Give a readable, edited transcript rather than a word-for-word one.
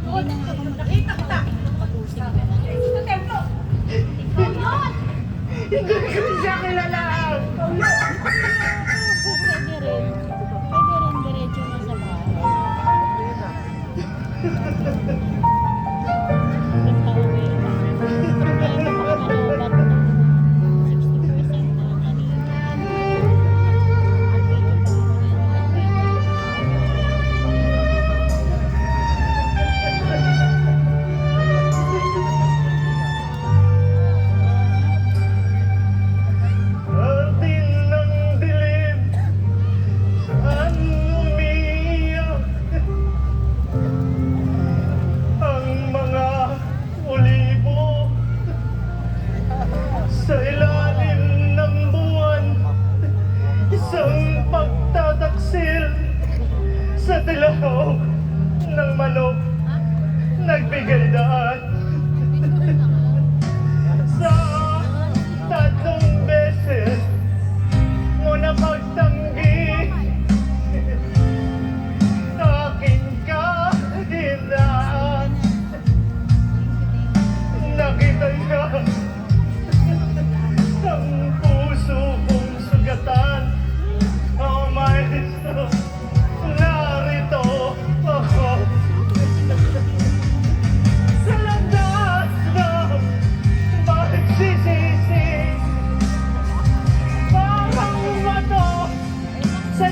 Nakita kita! Sa templo! Ikaw yun! Hindi ko siya kilala. Pwede rin. Pwede rin diretso na sa bahay. Nagpauwi lang. Problema baka malobat ng 60% na kanina. Medyo pa ako Atin ng dilim, saan umiiyak ang mga ulibo sa ilalim ng buwan, isang pagtataksil sa dilaw ng manok nagbigay daan sa tatlong beses mo na pagtanggi aking kahinaan. Nakita niya ang puso kong sugatan. Oh my God, narito ako sa landas ng magsisisi. Parang bato sa